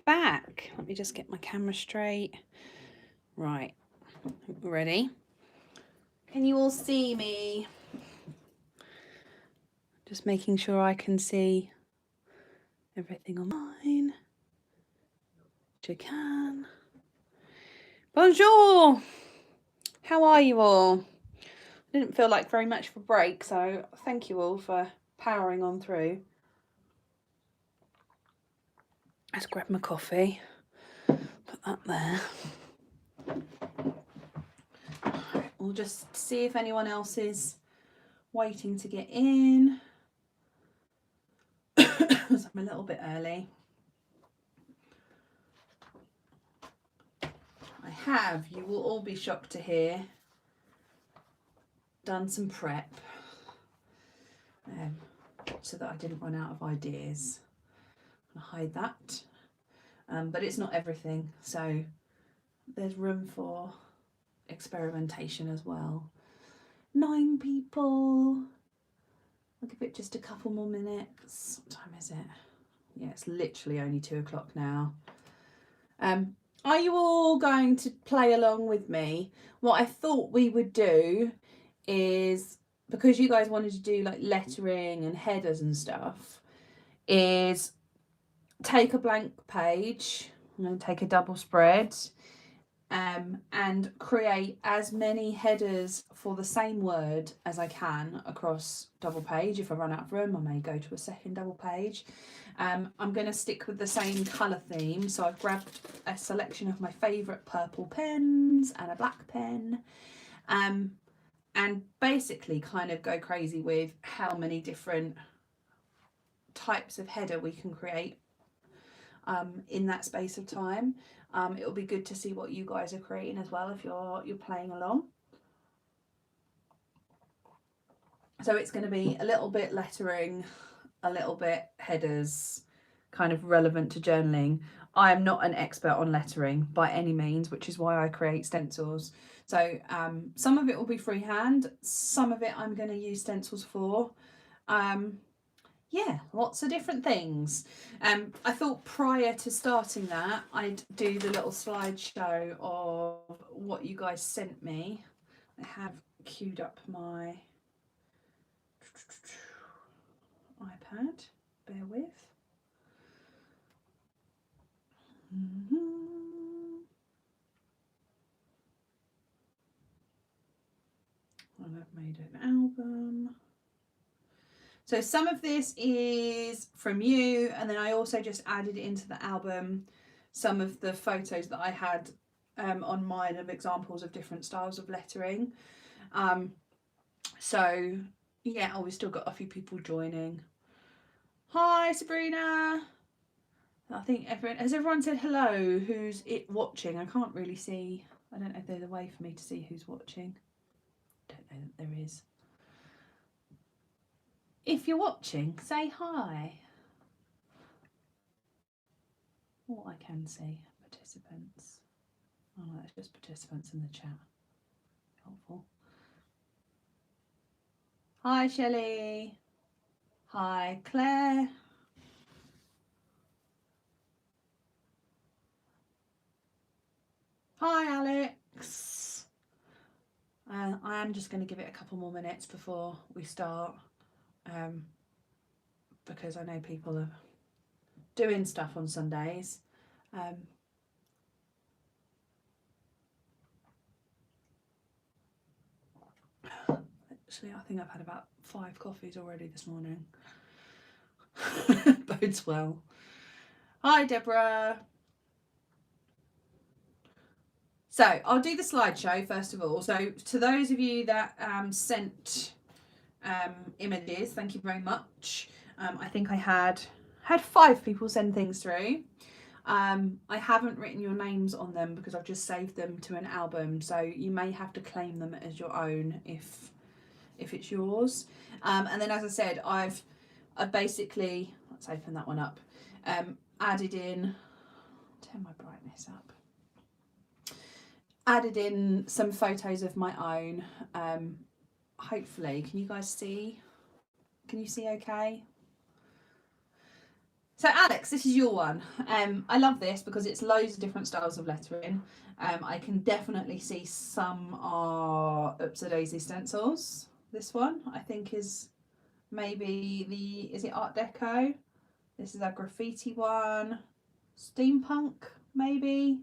back. Let me just get my camera straight. Right, ready? Can you all see me? Just making sure I can see everything on mine. Which I can. Bonjour! How are you all? I didn't feel like very much for break, so thank you all for powering on through. Let's grab my coffee. Put that there. We'll just see if anyone else is waiting to get in. Because I'm a little bit early. I have, you will all be shocked to hear, done some prep so that I didn't run out of ideas. I'm gonna hide that, but it's not everything, so there's room for experimentation as well. 9 people. I'll give it just a couple more minutes. What time is it? Yeah, it's literally only 2 o'clock now. Are you all going to play along with me? What I thought we would do is, because you guys wanted to do like lettering and headers and stuff, is take a blank page, I'm going to take a double spread, and create as many headers for the same word as I can across double page. If I run out of room, I may go to a second double page. I'm going to stick with the same colour theme, so I've grabbed a selection of my favourite purple pens and a black pen, and basically kind of go crazy with how many different types of header we can create in that space of time. It'll be good to see what you guys are creating as well if you're playing along. So it's going to be a little bit lettering, a little bit headers, kind of relevant to journaling. I am not an expert on lettering by any means, which is why I create stencils. So some of it will be freehand, some of it I'm going to use stencils for. Yeah, lots of different things. I thought prior to starting that, I'd do the little slideshow of what you guys sent me. I have queued up my iPad, bear with. And I've made an album. So some of this is from you, and then I also just added into the album some of the photos that I had on mine of examples of different styles of lettering. So yeah, oh, we've still got a few people joining. Hi Sabrina. I think has everyone said hello? Who's watching? I can't really see. I don't know if there's a way for me to see who's watching. Don't know that there is. If you're watching, say hi. Oh, I can see participants. Oh, that's just participants in the chat. Helpful. Hi, Shelley. Hi, Claire. Hi, Alex. I am just going to give it a couple more minutes before we start, because I know people are doing stuff on Sundays. Actually, I think I've had about 5 coffees already this morning. Bodes well. Hi, Deborah. So I'll do the slideshow first of all. So to those of you that sent images, thank you very much. I think I had 5 people send things through. I haven't written your names on them because I've just saved them to an album, so you may have to claim them as your own if it's yours. And then, as I said, I've basically, let's open that one up, added in, turn my brightness up, added in some photos of my own. Hopefully, can you guys see? Can you see okay? So Alex, this is your one. I love this because it's loads of different styles of lettering. I can definitely see some are Daisy stencils. This one I think is maybe is it Art Deco? This is a graffiti one, steampunk maybe.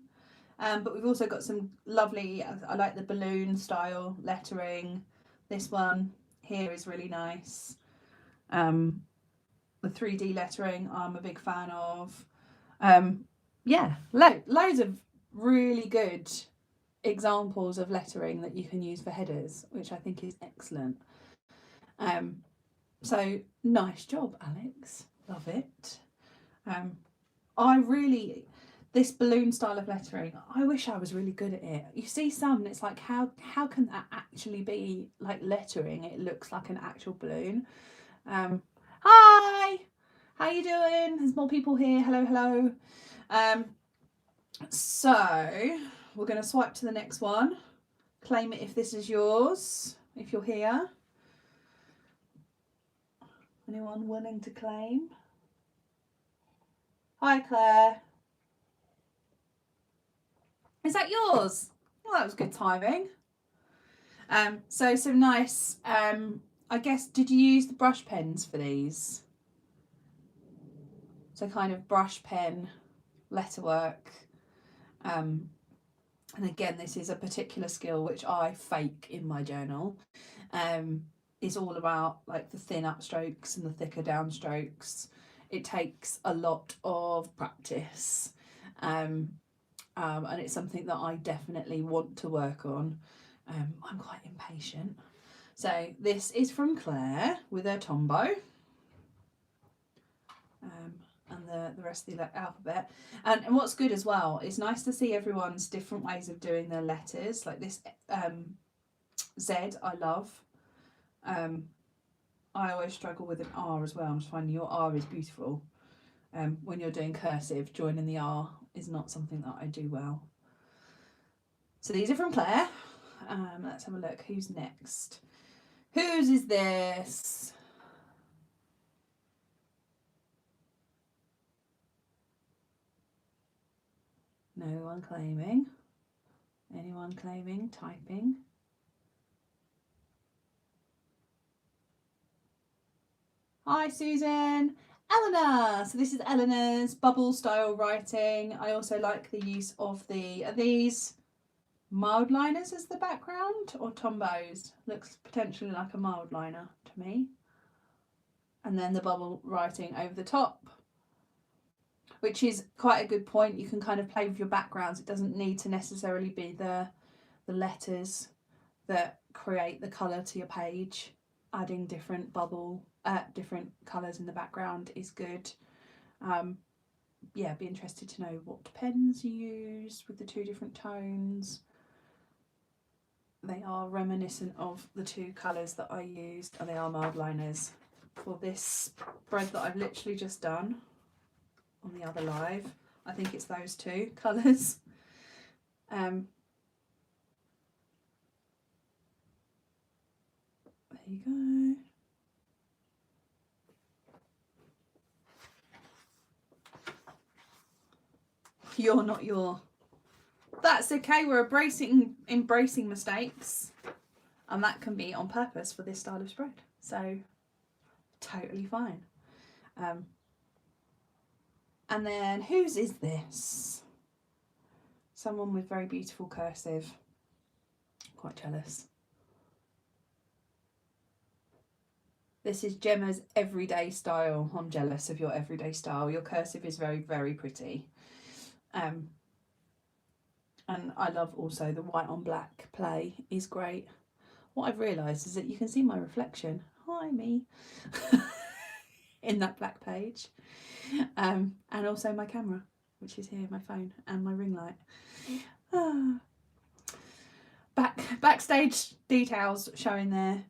But we've also got some lovely, I like the balloon style lettering. This one here is really nice. The 3D lettering I'm a big fan of. Yeah, loads of really good examples of lettering that you can use for headers, which I think is excellent. So nice job, Alex. Love it. I really, this balloon style of lettering, I wish I was really good at it. You see some and it's like, how can that actually be like lettering? It looks like an actual balloon. Hi, how you doing? There's more people here. Hello. So we're going to swipe to the next one. Claim it if this is yours, if you're here. Anyone willing to claim? Hi, Claire. Is that yours? Well, that was good timing. So some nice, I guess, did you use the brush pens for these? So kind of brush pen letterwork. And again, this is a particular skill which I fake in my journal. Is all about like the thin upstrokes and the thicker downstrokes. It takes a lot of practice. And it's something that I definitely want to work on. I'm quite impatient. So this is from Claire with her Tombow. And the rest of the alphabet. And what's good as well, it's nice to see everyone's different ways of doing their letters. Like this Z, I love. I always struggle with an R as well. I'm just finding your R is beautiful. When you're doing cursive, joining the R is not something that I do well. So these are from Claire. Let's have a look. Who's next? Whose is this? No one claiming. Anyone claiming? Typing. Hi, Susan. Eleanor. So this is Eleanor's bubble style writing. I also like the use of are these mild liners as the background or Tombows? Looks potentially like a mild liner to me. And then the bubble writing over the top, which is quite a good point. You can kind of play with your backgrounds. It doesn't need to necessarily be the letters that create the colour to your page. Adding different different colours in the background is good. Yeah, be interested to know what pens you use with the two different tones. They are reminiscent of the two colours that I used, and they are mild liners for this spread that I've literally just done on the other live. I think it's those two colours. There you go. You're not your. That's okay. We're embracing mistakes, and that can be on purpose for this style of spread. So totally fine. And then whose is this? Someone with very beautiful cursive. Quite jealous. This is Gemma's everyday style. I'm jealous of your everyday style. Your cursive is very, very pretty. And I love also the white on black play is great. What I've realised is that you can see my reflection. Hi, me. In that black page. And also my camera, which is here, my phone, and my ring light. Backstage details showing there.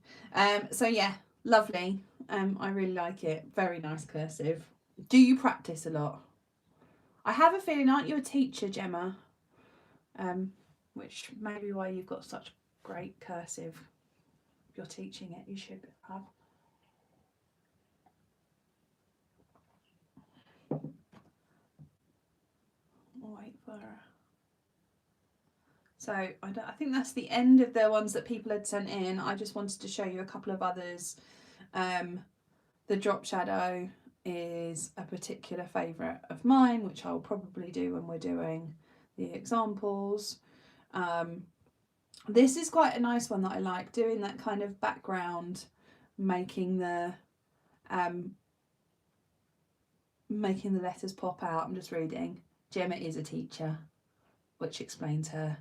So yeah, lovely. I really like it. Very nice cursive. Do you practice a lot? I have a feeling, aren't you a teacher, Gemma? Which may be why you've got such great cursive. If you're teaching it, you should have. So I think that's the end of the ones that people had sent in. I just wanted to show you a couple of others. The drop shadow is a particular favourite of mine, which I'll probably do when we're doing the examples. This is quite a nice one that I like, doing that kind of background, making the letters pop out. I'm just reading. Gemma is a teacher, which explains her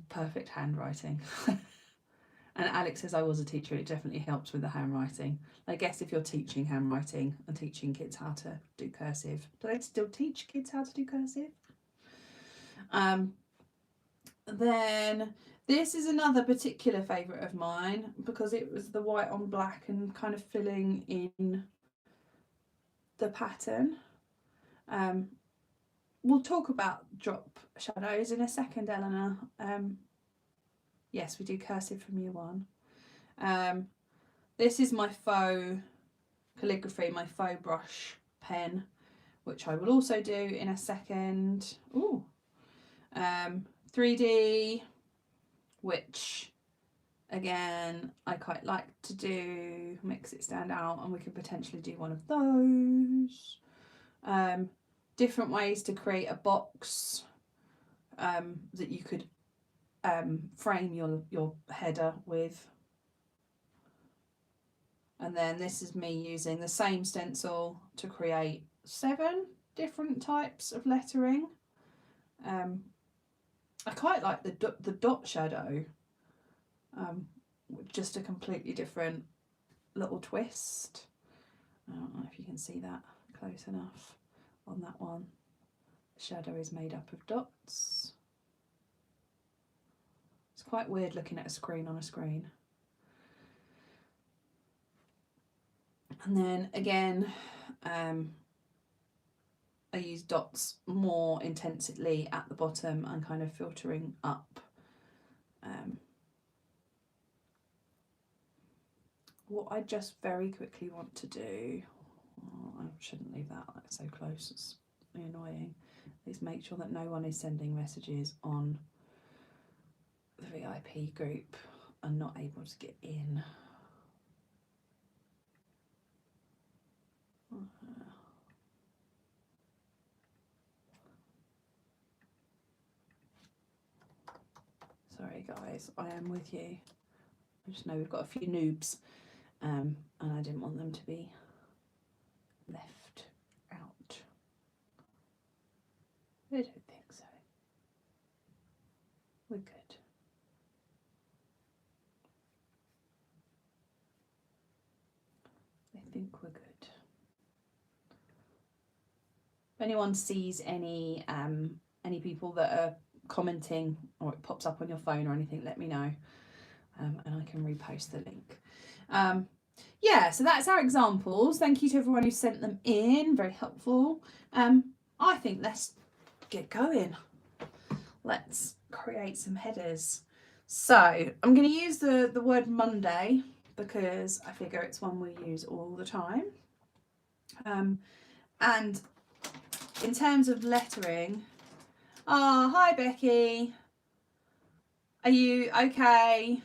perfect handwriting. And Alex says, I was a teacher, it definitely helps with the handwriting. I guess if you're teaching handwriting and teaching kids how to do cursive. Do they still teach kids how to do cursive? Then this is another particular favourite of mine because it was the white on black and kind of filling in the pattern. We'll talk about drop shadows in a second, Eleanor. Yes, we do cursive from year one. This is my faux calligraphy, my faux brush pen, which I will also do in a second. Ooh. 3D, which again I quite like to do, makes it stand out, and we could potentially do one of those. Different ways to create a box that you could frame your header with. And then this is me using the same stencil to create 7 different types of lettering. I quite like the dot shadow, with just a completely different little twist. I don't know if you can see that close enough on that one. The shadow is made up of dots. It's quite weird looking at a screen on a screen. And then again, I use dots more intensely at the bottom and kind of filtering up. What I just very quickly want to do, I shouldn't leave that so close, it's annoying, is make sure that no one is sending messages on the VIP group and not able to get in. Sorry guys, I am with you. I just know we've got a few noobs, and I didn't want them to be left out. I don't think so. We're good. I think we're good. If anyone sees any people that are commenting or it pops up on your phone or anything, let me know, and I can repost the link. Yeah, so that's our examples. Thank you to everyone who sent them in, very helpful. I think let's get going. Let's create some headers. So I'm going to use the word Monday because I figure it's one we use all the time. And in terms of lettering, hi Becky, are you okay?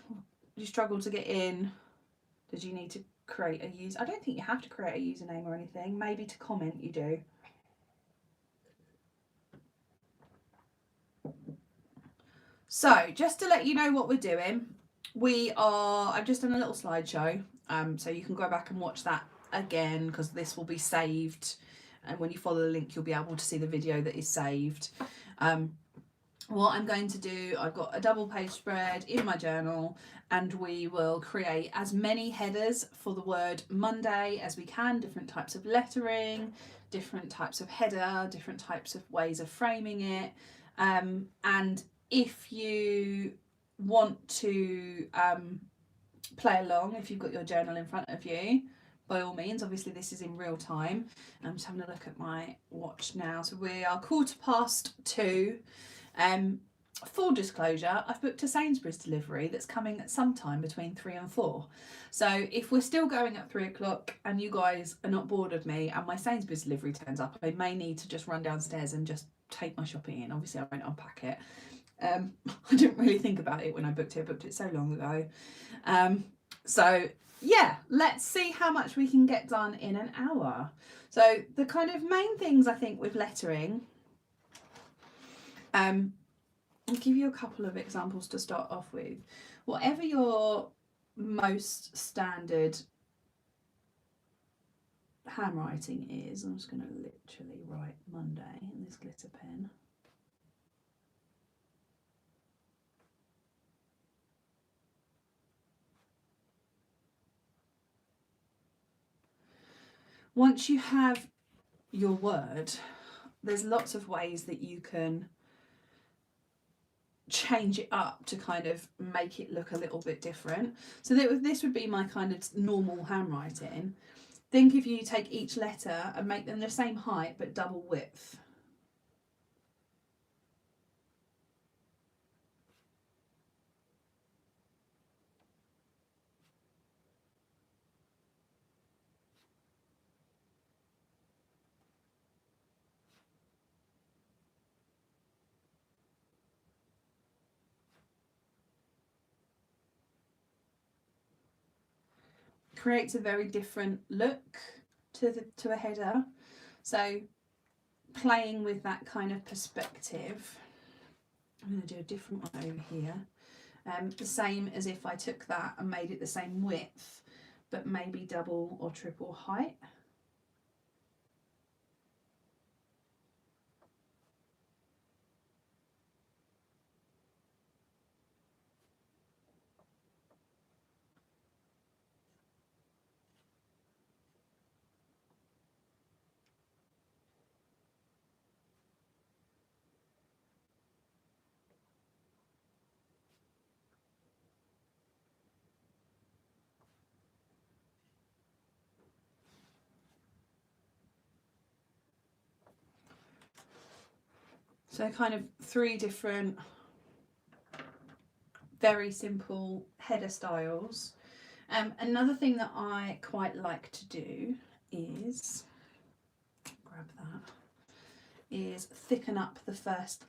Did you struggle to get in? Did you need to create a user? I don't think you have to create a username or anything. Maybe to comment you do. So just to let you know what we're doing, I've just done a little slideshow, so you can go back and watch that again because this will be saved, and when you follow the link you'll be able to see the video that is saved. What I'm going to do, I've got a double page spread in my journal, and we will create as many headers for the word Monday as we can, different types of lettering, different types of header, different types of ways of framing it. And if you want to play along, if you've got your journal in front of you, by all means. Obviously this is in real time. I'm just having a look at my watch now. So we are 2:15. Full disclosure, I've booked a Sainsbury's delivery that's coming at some time between 3 and 4. So if we're still going at 3 o'clock and you guys are not bored of me and my Sainsbury's delivery turns up, I may need to just run downstairs and just take my shopping in. Obviously I won't unpack it. I didn't really think about it when I booked it. I booked it so long ago. So yeah, let's see how much we can get done in an hour. So the kind of main things I think with lettering, I'll give you a couple of examples to start off with. Whatever your most standard handwriting is, I'm just going to literally write Monday in this glitter pen. Once you have your word, there's lots of ways that you can change it up to kind of make it look a little bit different. So this would be my kind of normal handwriting. Think if you take each letter and make them the same height but double width. Creates a very different look to a header. So playing with that kind of perspective, I'm going to do a different one over here. The same as if I took that and made it the same width, but maybe double or triple height. So kind of 3 different very simple header styles. Another thing that I quite like to do is, grab that, is thicken up the first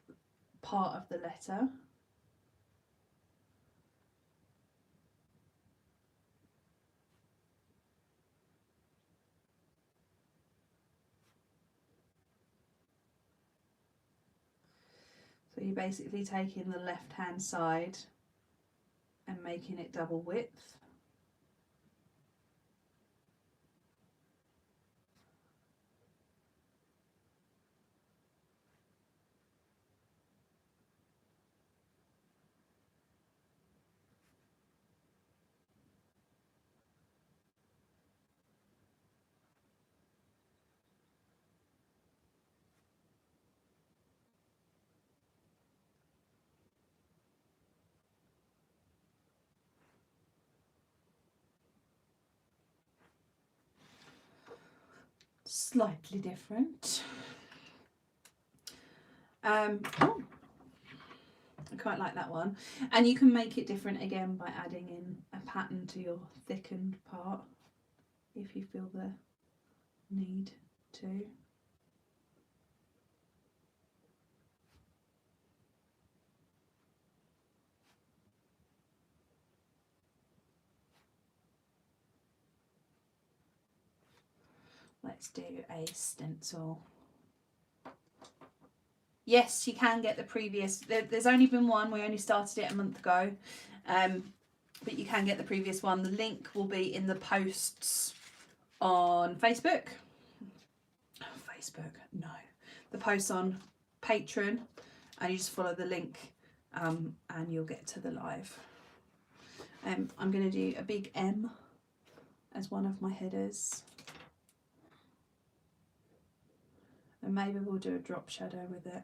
part of the letter. So you're basically taking the left hand side and making it double width. Slightly different. Oh, I quite like that one. And you can make it different again by adding in a pattern to your thickened part if you feel the need to. Let's do a stencil. Yes, you can get the previous. There's only been one. We only started it a month ago. But you can get the previous one. The link will be in the posts on Facebook. Oh, Facebook, no. The posts on Patreon, and you just follow the link and you'll get to the live. I'm going to do a big M as one of my headers. And maybe we'll do a drop shadow with it.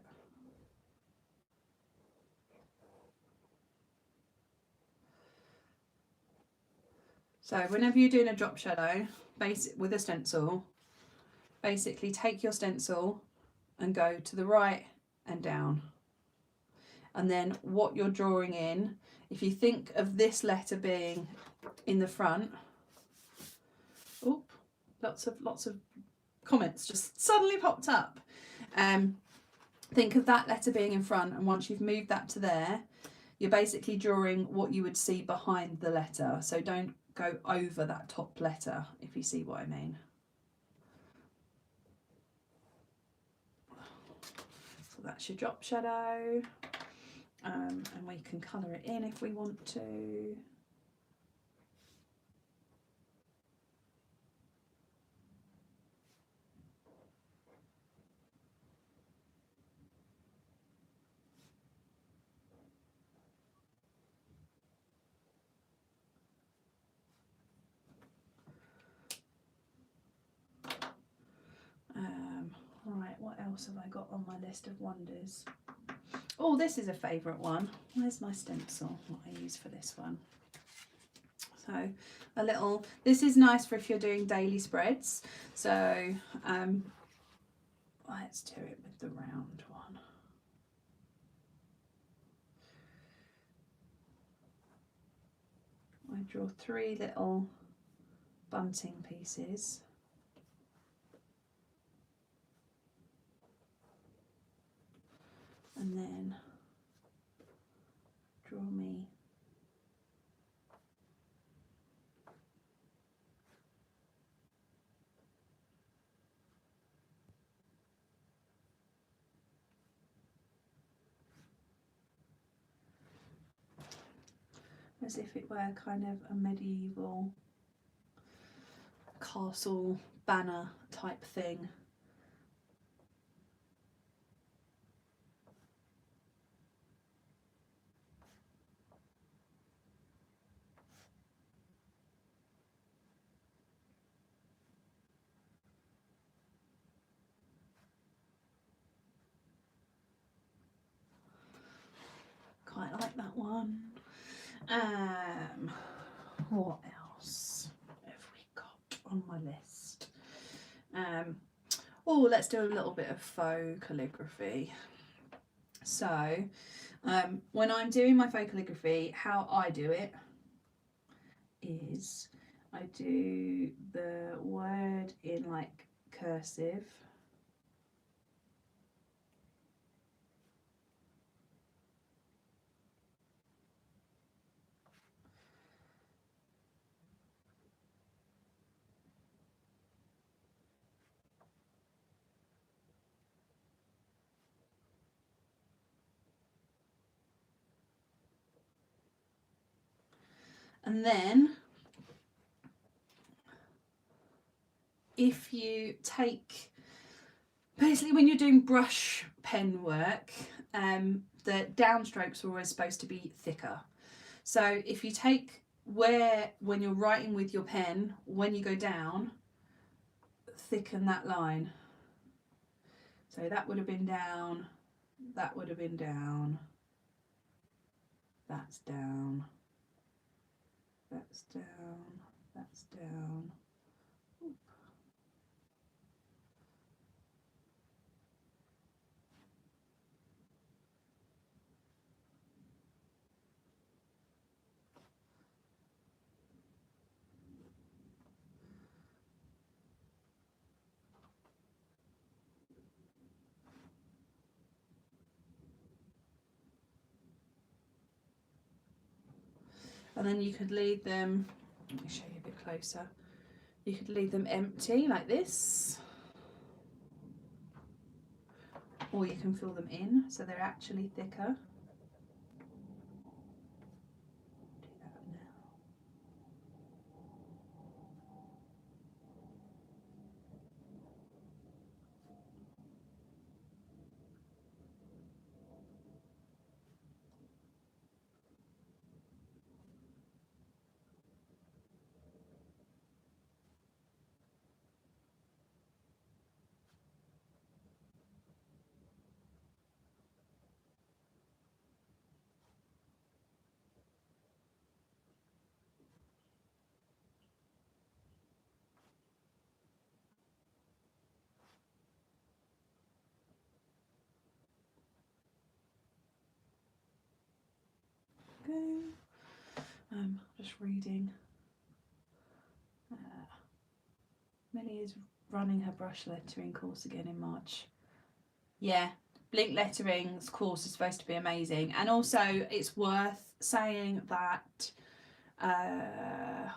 So whenever you're doing a drop shadow with a stencil, basically take your stencil and go to the right and down. And then what you're drawing in, if you think of this letter being in the front, oh, lots of comments just suddenly popped up. think of that letter being in front, and once you've moved that to there, you're basically drawing what you would see behind the letter. So don't go over that top letter, if you see what I mean. So that's your drop shadow, and we can colour it in if we want to. Right, what else have I got on my list of wonders? Oh, this is a favourite one. Where's my stencil? What I use for this one. So a little, this is nice for if you're doing daily spreads. So let's do it with the round one. I draw 3 little bunting pieces. And then draw me as if it were kind of a medieval castle banner type thing. Quite like that one. What else have we got on my list? Oh, let's do a little bit of faux calligraphy. So when I'm doing my faux calligraphy, how I do it is I do the word in like cursive. And then if you take, basically when you're doing brush pen work, the downstrokes are always supposed to be thicker. So if you take when you're writing with your pen, when you go down, thicken that line. So that would have been down, that would have been down, that's down, that's down, that's down. Oop. And then you could leave them, let me show you a bit closer. You could leave them empty like this, or you can fill them in so they're actually thicker. Do that now. Just reading. Millie is running her brush lettering course again in March. Yeah, Blink Lettering's course is supposed to be amazing, and also it's worth saying that a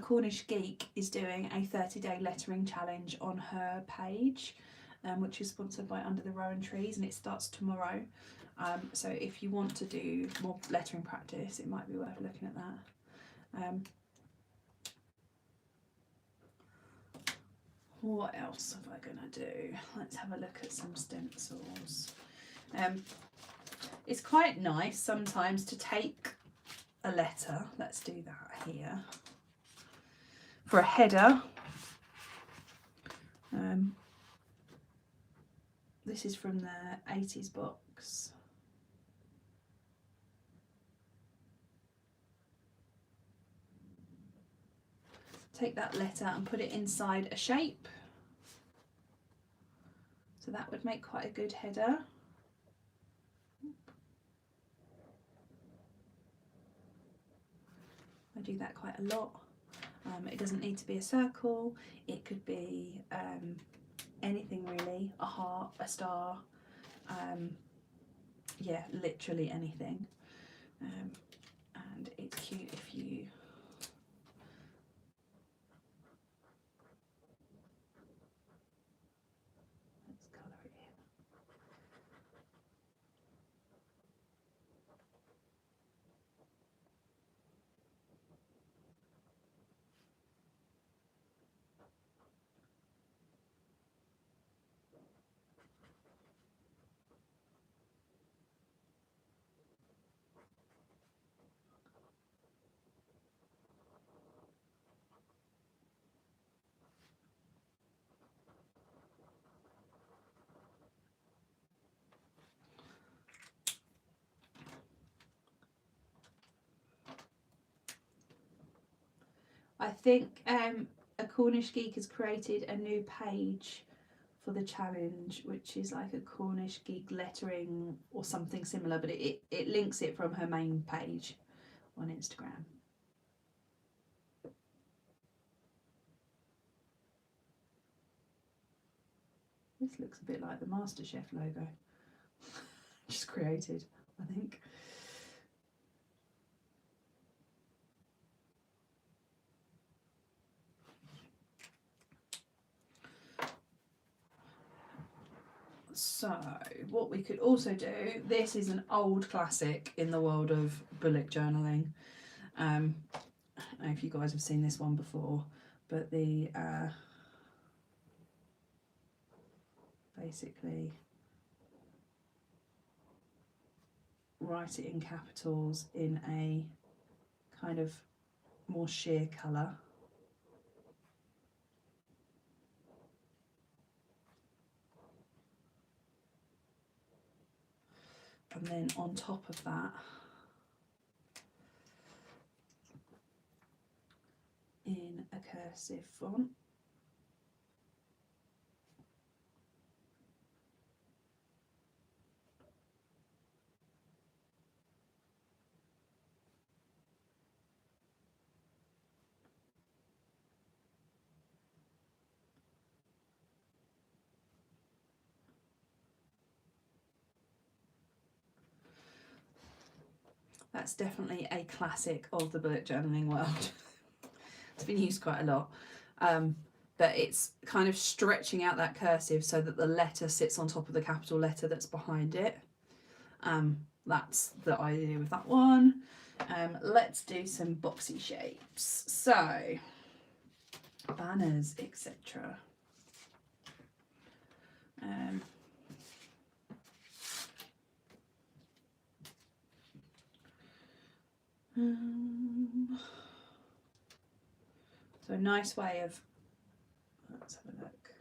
Cornish Geek is doing a 30-day lettering challenge on her page, which is sponsored by Under the Rowan Trees, and it starts tomorrow. So if you want to do more lettering practice, it might be worth looking at that. What else am I going to do? Let's have a look at some stencils. It's quite nice sometimes to take a letter. Let's do that here. For a header, this is from the 80s box. Take that letter and put it inside a shape. So that would make quite a good header. I do that quite a lot. It doesn't need to be a circle. It could be anything really, a heart, a star, yeah, literally anything. And it's cute if you colour it in. I think a Cornish Geek has created a new page for the challenge, which is like a Cornish Geek lettering or something similar, but it links it from her main page on Instagram. This looks a bit like the MasterChef logo. Just created, I think. So what we could also do, this is an old classic in the world of bullet journaling. I don't know if you guys have seen this one before, but the basically write it in capitals in a kind of more sheer colour. And then on top of that, in a cursive font, that's definitely a classic of the bullet journaling world. It's been used quite a lot, but it's kind of stretching out that cursive so that the letter sits on top of the capital letter that's behind it. That's the idea with that one. Let's do some boxy shapes. So banners, etc. So a nice way of, let's have a look.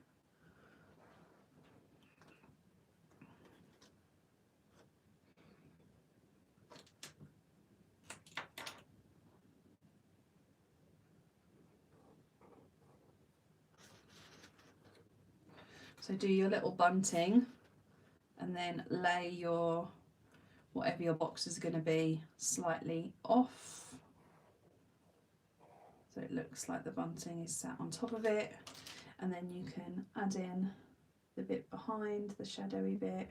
So do your little bunting and then lay your, whatever your box is going to be, slightly off. So it looks like the bunting is sat on top of it, and then you can add in the bit behind, the shadowy bit,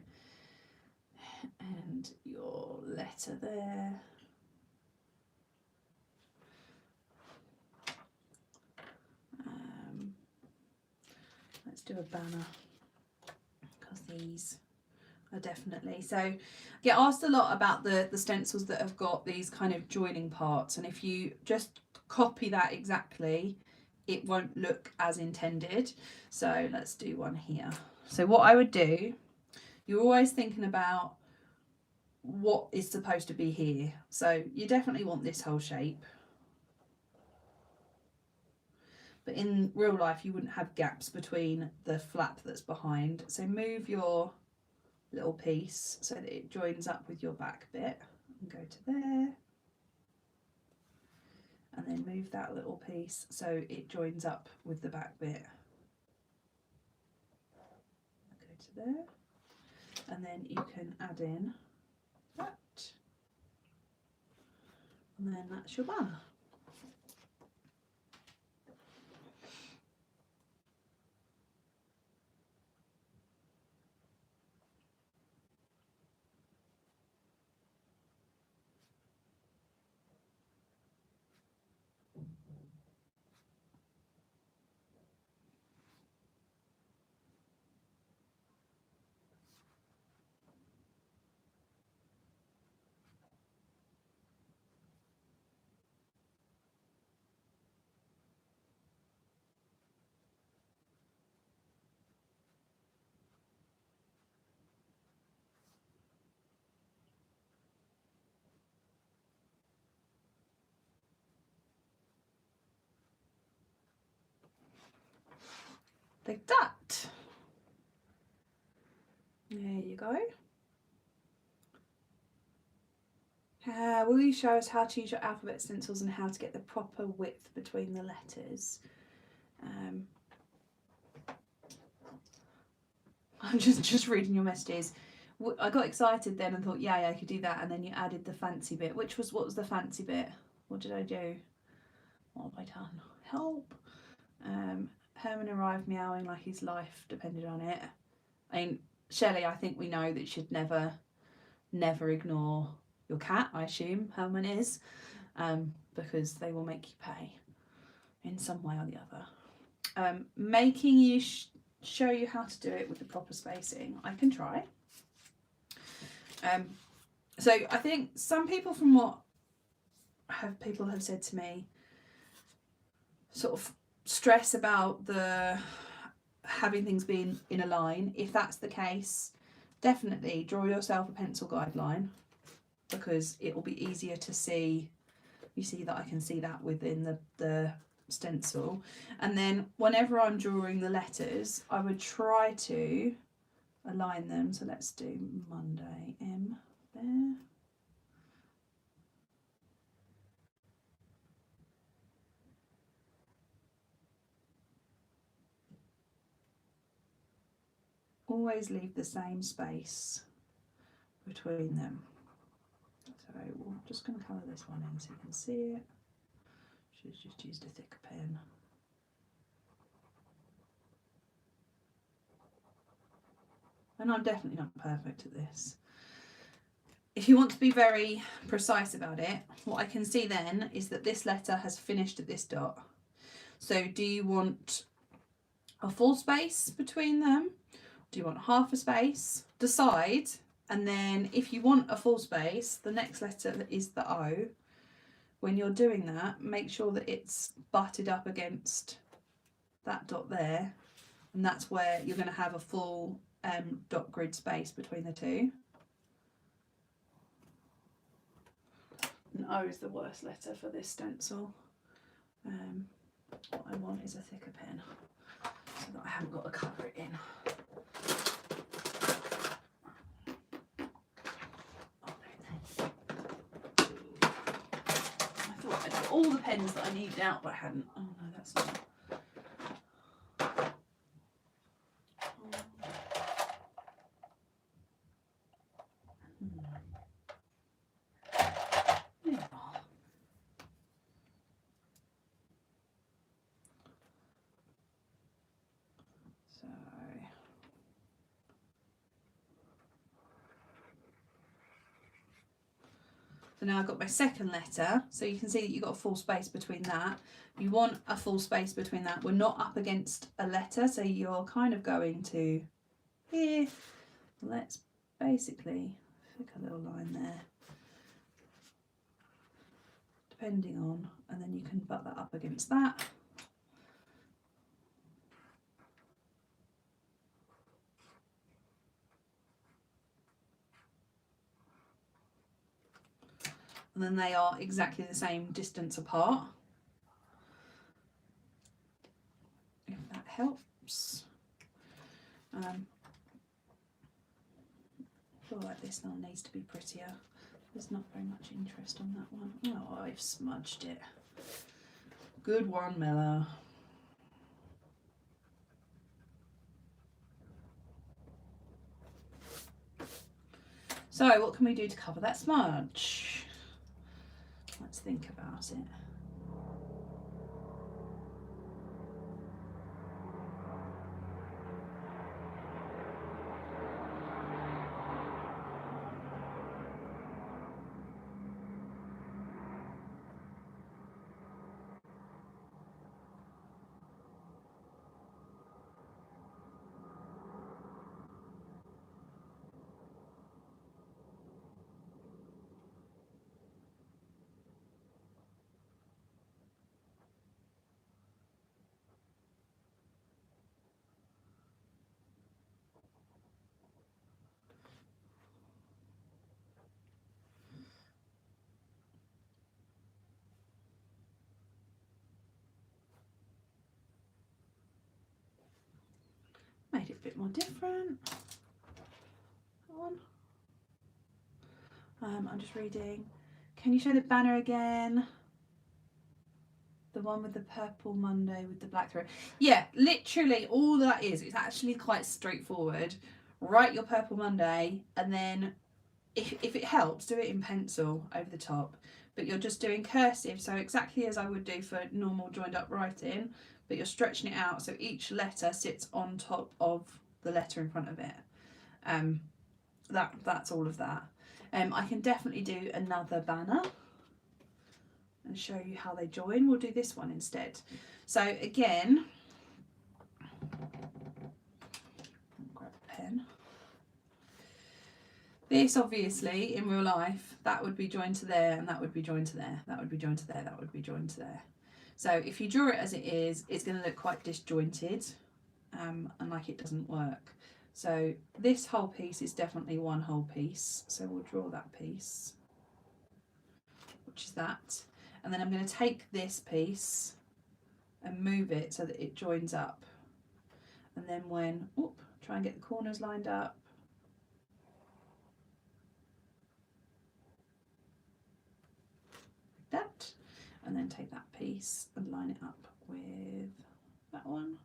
and your letter there. Let's do a banner, because these are definitely, so I get asked a lot about the stencils that have got these kind of joining parts, and if you just copy that exactly, it won't look as intended. So let's do one here. So what I would do, you're always thinking about what is supposed to be here. So you definitely want this whole shape. But in real life, you wouldn't have gaps between the flap that's behind. So move your little piece so that it joins up with your back bit. And go to there. And then move that little piece so it joins up with the back bit. Go to there. And then you can add in that. And then that's your banner. Like that. There you go. Will you show us how to use your alphabet stencils and how to get the proper width between the letters? I'm just reading your messages. I got excited then and thought, yeah, I could do that, and then you added the fancy bit. What was the fancy bit? What did I do? What have I done? Help! Herman arrived meowing like his life depended on it. I mean, Shelley, I think we know that you should never ignore your cat. I assume Herman is, because they will make you pay in some way or the other. Making you show you how to do it with the proper spacing. I can try. So I think some people, from what people have said to me, sort of stress about the having things being in a line. If that's the case, definitely draw yourself a pencil guideline, because it will be easier to see. You see that I can see that within the stencil. And then whenever I'm drawing the letters, I would try to align them. So let's do Monday, M there. Always leave the same space between them. So we're just going to colour this one in so you can see it. Should have just used a thicker pen. And I'm definitely not perfect at this. If you want to be very precise about it, what I can see then is that this letter has finished at this dot. So do you want a full space between them? Do you want half a space? Decide. And then if you want a full space, the next letter is the O. When you're doing that, make sure that it's butted up against that dot there. And that's where you're going to have a full dot grid space between the two. And O is the worst letter for this stencil. What I want is a thicker pen so that I haven't got to colour it in. I thought I'd got all the pens that I needed out, but I hadn't. Oh no, that's not. So now I've got my second letter, so you can see that you've got a full space between that. You want a full space between that. We're not up against a letter, so you're kind of going to here. Let's basically pick a little line there, depending on, and then you can butt that up against that. And then they are exactly the same distance apart, if that helps. I feel like this one needs to be prettier. There's not very much interest on that one. Oh, I've smudged it. Good one, Miller. So what can we do to cover that smudge? Let's think about it. Made it a bit more different. I'm just reading. Can you show the banner again? The one with the purple Monday with the black throw. Yeah, literally all that is. It's actually quite straightforward. Write your purple Monday, and then if it helps, do it in pencil over the top. But you're just doing cursive, so exactly as I would do for normal joined up writing, but you're stretching it out so each letter sits on top of the letter in front of it. That's all of that. I can definitely do another banner and show you how they join. We'll do this one instead. So again, grab a pen. This obviously in real life, that would be joined to there, and that would be joined to there, that would be joined to there, that would be joined to there. So if you draw it as it is, it's going to look quite disjointed and like it doesn't work. So this whole piece is definitely one whole piece. So we'll draw that piece, which is that. And then I'm going to take this piece and move it so that it joins up. And then when, try and get the corners lined up. Like that. And then take that piece and line it up with that one.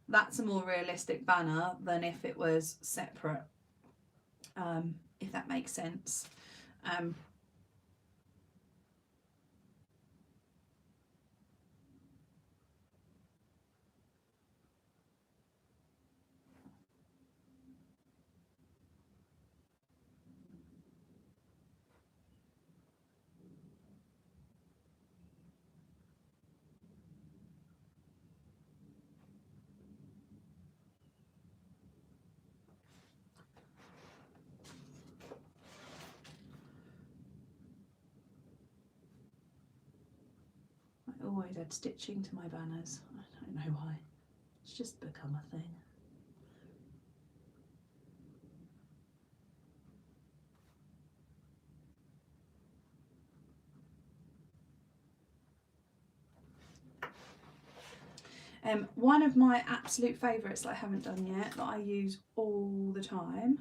That's a more realistic banner than if it was separate, if that makes sense. I always add stitching to my banners. I don't know why. It's just become a thing. One of my absolute favourites that I haven't done yet, that I use all the time.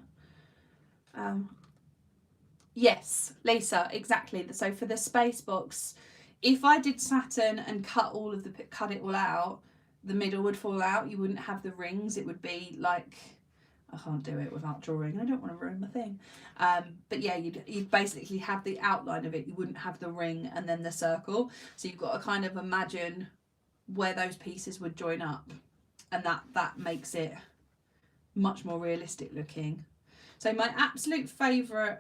Yes, Lisa, exactly. So for the space box, if I did Saturn and cut it all out, the middle would fall out. You wouldn't have the rings. It would be like, I can't do it without drawing. I don't want to ruin my thing. But yeah, you'd basically have the outline of it. You wouldn't have the ring and then the circle. So you've got to kind of imagine where those pieces would join up, and that makes it much more realistic looking. So my absolute favourite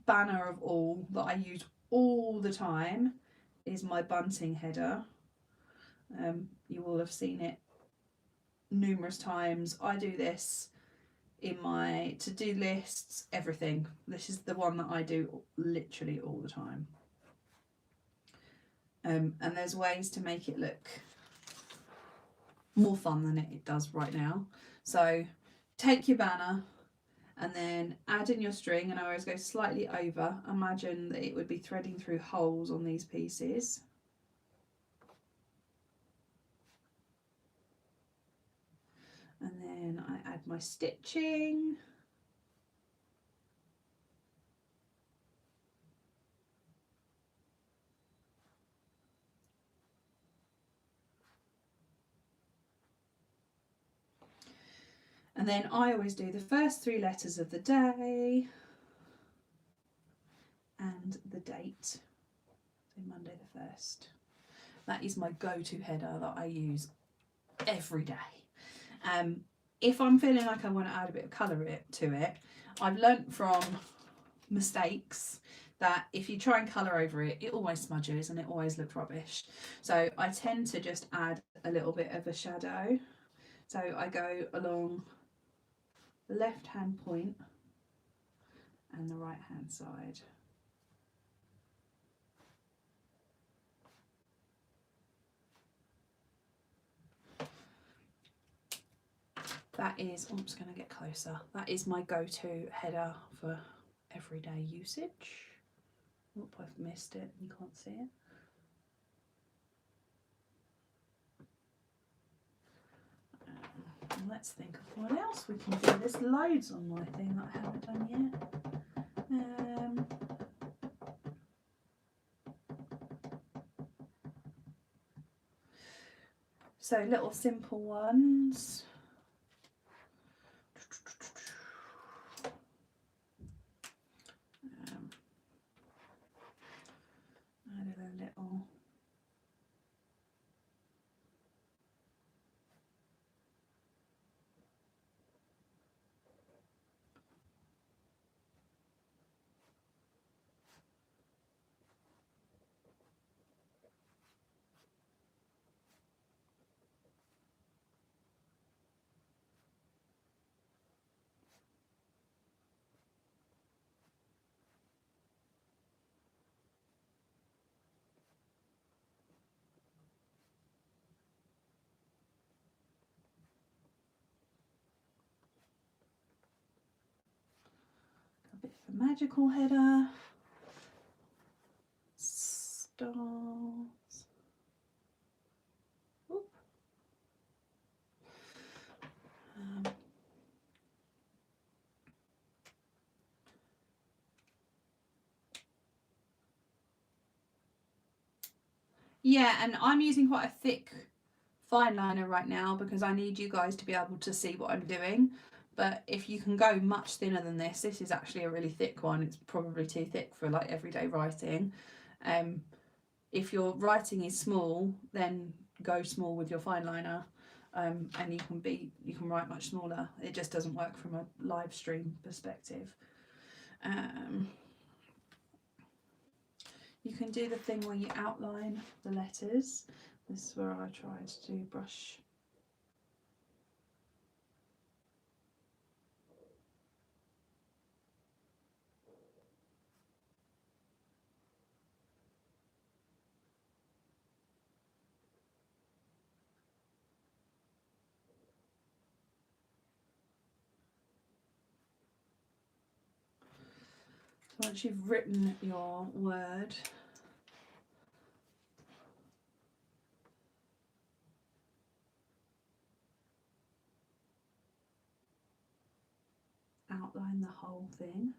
banner of all that I use all the time is my bunting header. You will have seen it numerous times. I do this in my to-do lists, everything. This is the one that I do literally all the time. And there's ways to make it look more fun than it does right now. So take your banner and then add in your string, and I always go slightly over. Imagine that it would be threading through holes on these pieces. And then I add my stitching. And then I always do the first 3 letters of the day and the date, so Monday the 1st. That is my go-to header that I use every day. If I'm feeling like I want to add a bit of colour to it, I've learnt from mistakes that if you try and colour over it, it always smudges and it always looks rubbish. So I tend to just add a little bit of a shadow. So I go along the left hand point and the right hand side. That is, I'm just going to get closer. That is my go-to header for everyday usage. Oop, I've missed it, you can't see it. Let's think of what else we can do. There's loads on my thing that I haven't done yet. So little simple ones. Added a little. A bit of a magical header. Stars. Oop. Yeah, and I'm using quite a thick fine liner right now because I need you guys to be able to see what I'm doing. But if you can go much thinner than this, this is actually a really thick one. It's probably too thick for like everyday writing. If your writing is small, then go small with your fine liner, and you can write much smaller. It just doesn't work from a live stream perspective. You can do the thing where you outline the letters. This is where I tried to do brush. So once you've written your word, outline the whole thing.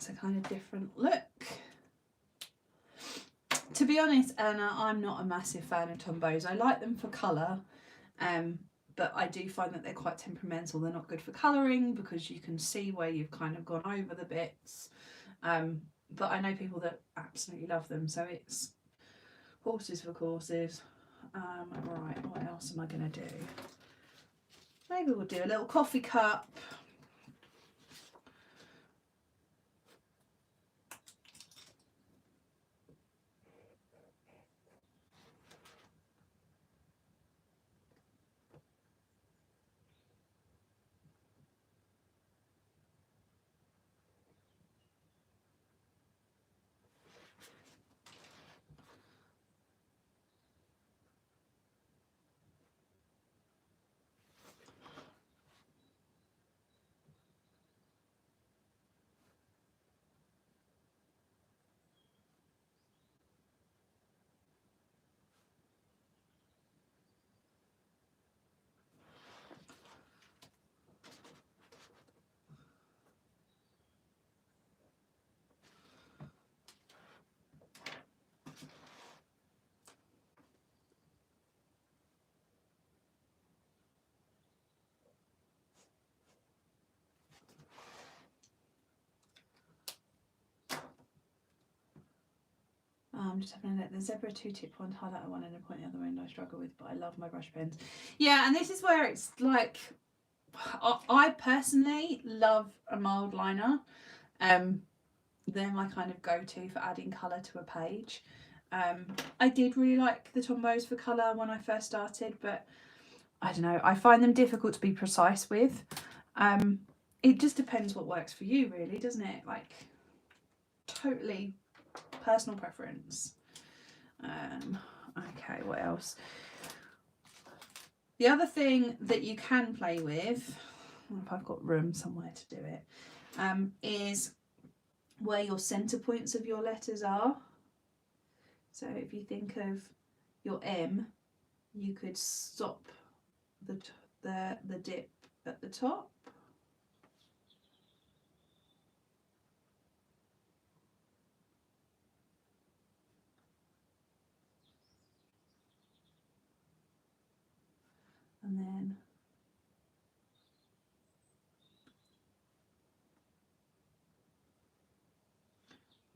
It's a kind of different look. To be honest, Anna, I'm not a massive fan of Tombows. I like them for colour, but I do find that they're quite temperamental. They're not good for colouring because you can see where you've kind of gone over the bits. But I know people that absolutely love them, so it's horses for courses. Right, what else am I going to do? Maybe we'll do a little coffee cup. I'm just having a look. The zebra 2-tip one highlighter one and a point at the other end I struggle with, but I love my brush pens. Yeah, and this is where it's like, I personally love a mild liner. They're my kind of go-to for adding colour to a page. I did really like the Tombows for colour when I first started, but I don't know, I find them difficult to be precise with. It just depends what works for you, really, doesn't it? Like, totally personal preference. Okay, what else? The other thing that you can play with, if I've got room somewhere to do it, is where your centre points of your letters are. So if you think of your M, you could stop the dip at the top. And then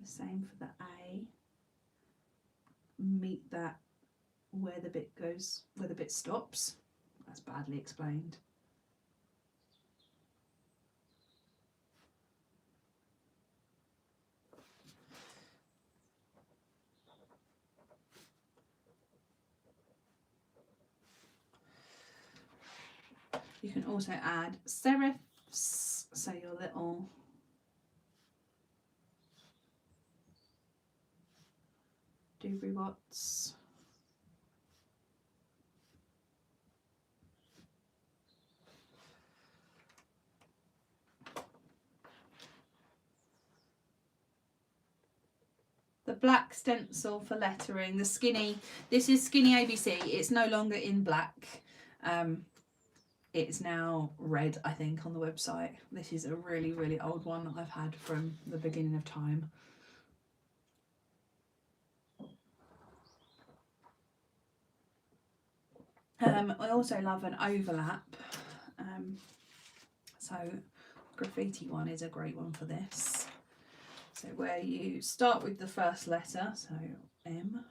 the same for the A. Meet that where the bit goes, where the bit stops. That's badly explained. You can also add serifs, so your little doobry-wots. The black stencil for lettering, the skinny, this is Skinny ABC. It's no longer in black. It's now red, I think, on the website. This is a really, really old one that I've had from the beginning of time. I also love an overlap. So graffiti one is a great one for this. So where you start with the first letter, so M.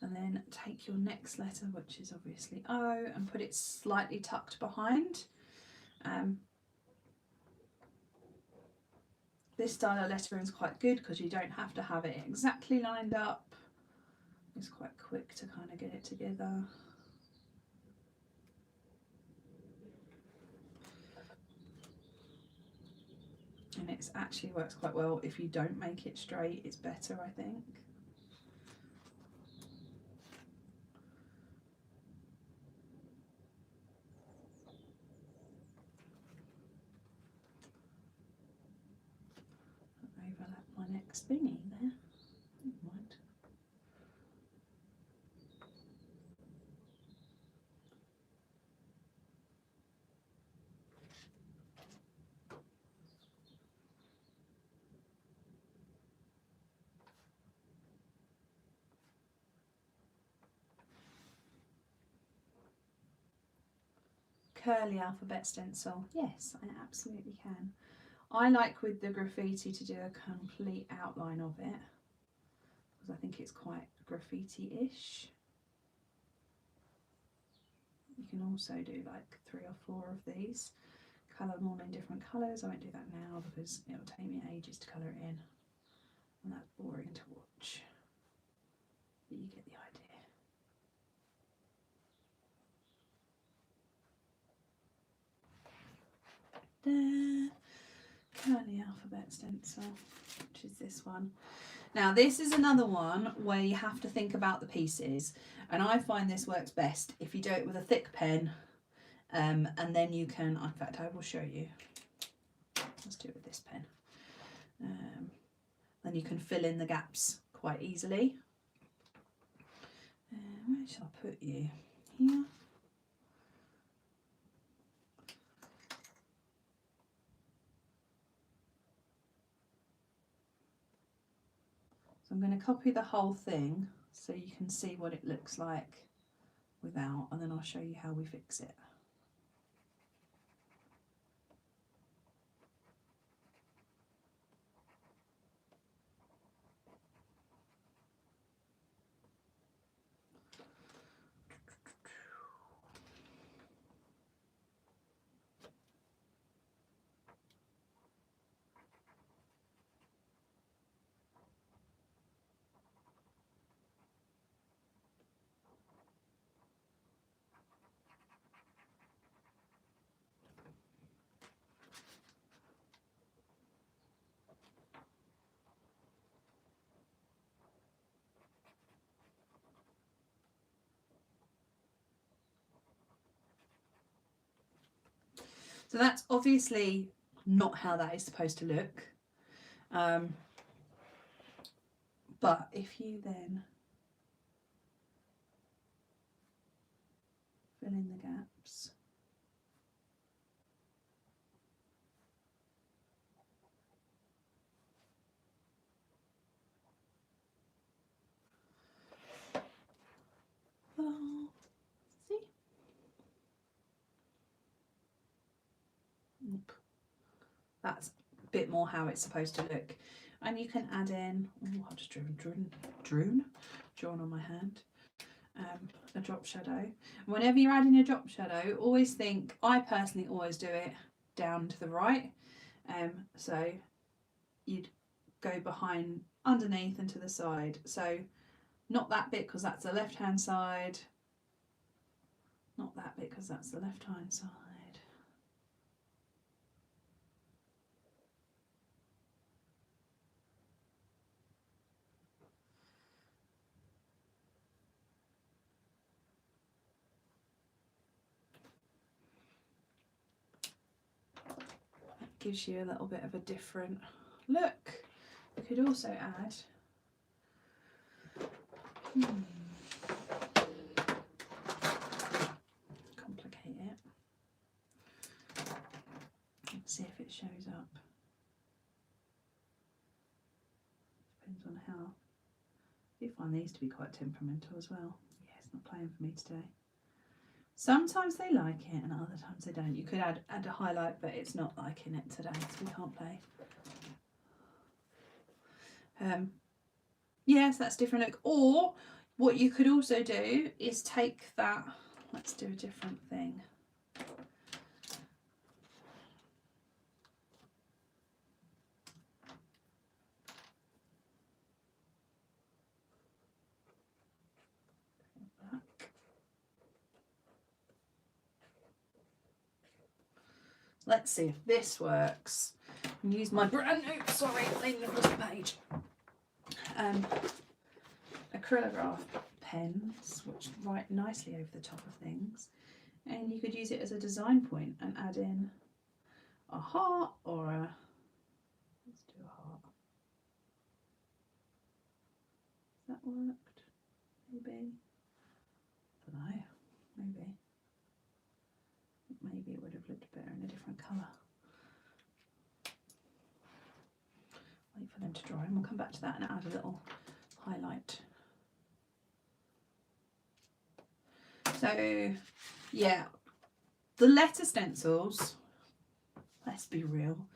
And then take your next letter, which is obviously O, and put it slightly tucked behind. This style of lettering is quite good because you don't have to have it exactly lined up. It's quite quick to kind of get it together. And it actually works quite well if you don't make it straight. It's better, I think. Overlap my next thingy there. Never mind. curly alphabet stencil? Yes, I absolutely can. I like with the graffiti to do a complete outline of it because I think it's quite graffiti-ish. You can also do like 3 or 4 of these, colour them all in different colours. I won't do that now because it'll take me ages to colour it in and that's boring to watch, but you get the idea. There, curly alphabet stencil, which is this one. Now this is another one where you have to think about the pieces, and I find this works best if you do it with a thick pen, and then you can, in fact I will show you, let's do it with this pen, then you can fill in the gaps quite easily. Where shall I put you? Here. So I'm going to copy the whole thing so you can see what it looks like without, and then I'll show you how we fix it. So that's obviously not how that is supposed to look. But if you then fill in the gaps, see? Nope. That's a bit more how it's supposed to look. And you can add in, oh, I've just drawn on my hand, a drop shadow. Whenever you're adding a drop shadow, always think, I personally always do it down to the right. So you'd go behind, underneath and to the side. So not that bit because that's the left hand side, not that bit because that's the left hand side. That gives you a little bit of a different look. You could also add complicate it. Let's see if it shows up. Depends on how. I do find these to be quite temperamental as well. Yeah, it's not playing for me today. Sometimes they like it and other times they don't. You could add a highlight, but it's not liking it today, so we can't play. Yes, that's a different look. Or what you could also do is take that, let's do a different thing. Let's see if this works. And use my brand new, sorry, leaning across the page. Acrylograph pens, which write nicely over the top of things. And you could use it as a design point and add in a heart or a, let's do a heart. Has that worked? Maybe. I don't know. Maybe. Maybe it would have looked better in a different colour. Wait for them to dry and we'll come back to that and add a little highlight. So yeah, The letter stencils, let's be real,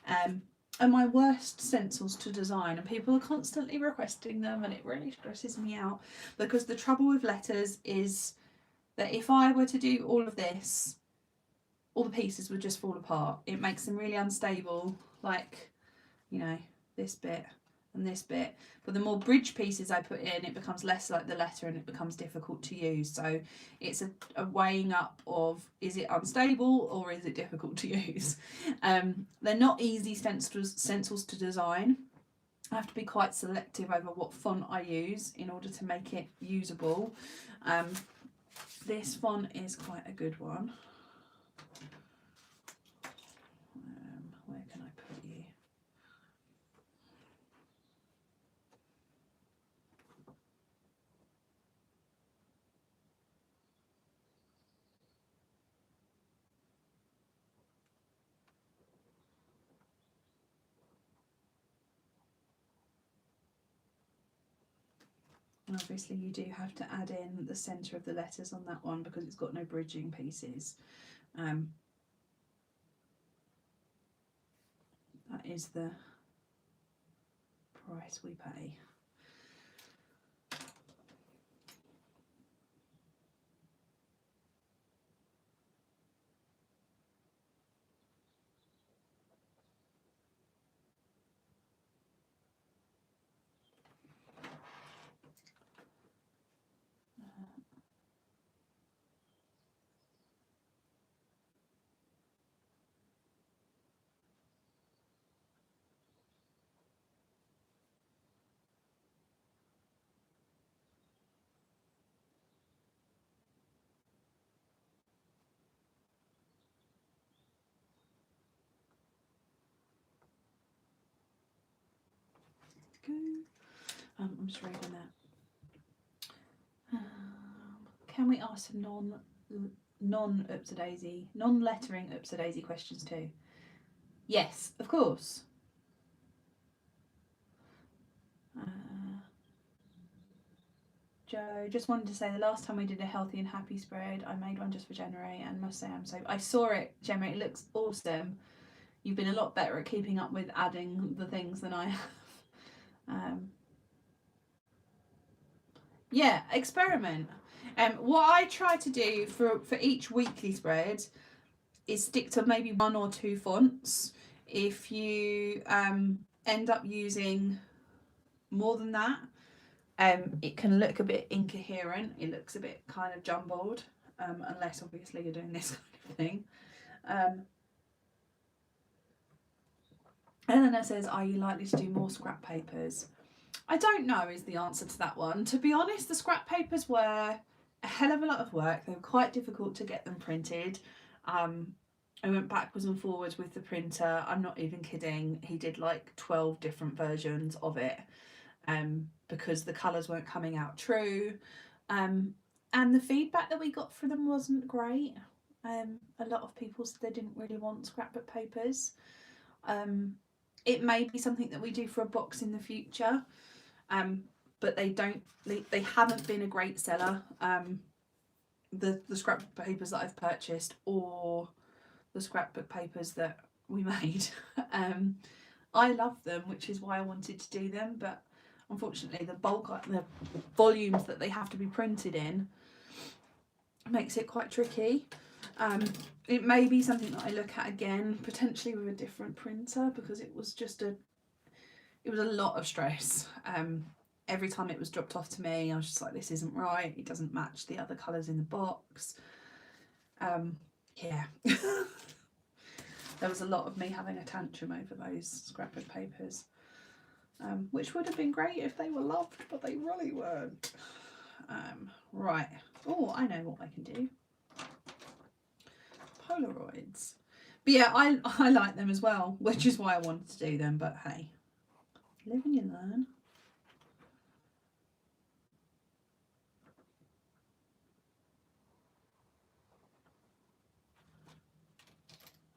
are my worst stencils to design, and people are constantly requesting them, and it really stresses me out, because the trouble with letters is that if I were to do all of this, all the pieces would just fall apart. It makes them really unstable, like, you know, this bit and this bit. But the more bridge pieces I put in, it becomes less like the letter and it becomes difficult to use. So it's a weighing up of, is it unstable or is it difficult to use? They're not easy stencils to design. I have to be quite selective over what font I use in order to make it usable. This font is quite a good one. Where can I put you? And obviously you do have to add in the centre of the letters on that one because it's got no bridging pieces. That is the price we pay. I'm just reading that. Can we ask some non-lettering Upsadaisy questions too? Yes, of course. Joe, just wanted to say the last time we did a healthy and happy spread, I made one just for January and must say I saw it, Gemma, it looks awesome. You've been a lot better at keeping up with adding the things than I have. Yeah, experiment. What I try to do for each weekly spread is stick to maybe 1 or 2 fonts. If you end up using more than that, it can look a bit incoherent. It looks a bit kind of jumbled, unless obviously you're doing this kind of thing. And then it says, are you likely to do more scrap papers? I don't know is the answer to that one. To be honest, the scrap papers were a hell of a lot of work. They were quite difficult to get them printed. I went backwards and forwards with the printer. I'm not even kidding. He did like 12 different versions of it because the colours weren't coming out true. And the feedback that we got for them wasn't great. A lot of people said they didn't really want scrapbook papers. It may be something that we do for a box in the future. But they haven't been a great seller. The scrapbook papers that I've purchased or the scrapbook papers that we made. I love them, which is why I wanted to do them, but unfortunately the volumes that they have to be printed in makes it quite tricky. It may be something that I look at again, potentially with a different printer, because it was a lot of stress. Every time it was dropped off to me, I was just like, this isn't right. It doesn't match the other colours in the box. Yeah. There was a lot of me having a tantrum over those scrapbook papers, which would have been great if they were loved, but they really weren't. Right. Oh, I know what I can do. Polaroids. But yeah, I like them as well, which is why I wanted to do them, but hey, live and you learn.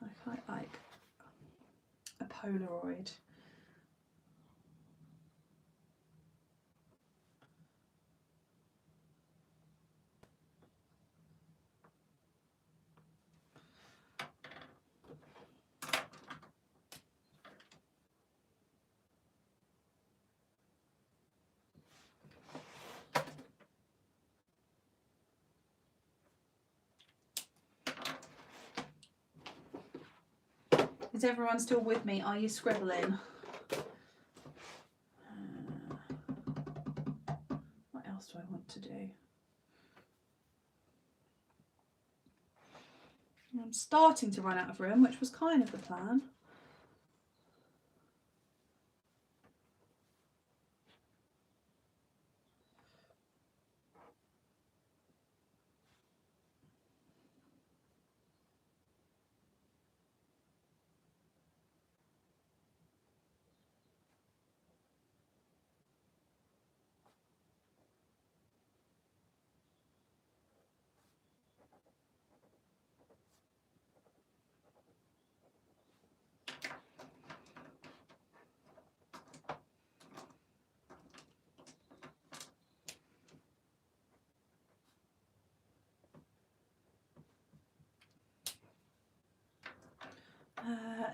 I quite like a Polaroid. Is everyone still with me? Are you scribbling? What else do I want to do? I'm starting to run out of room, which was kind of the plan.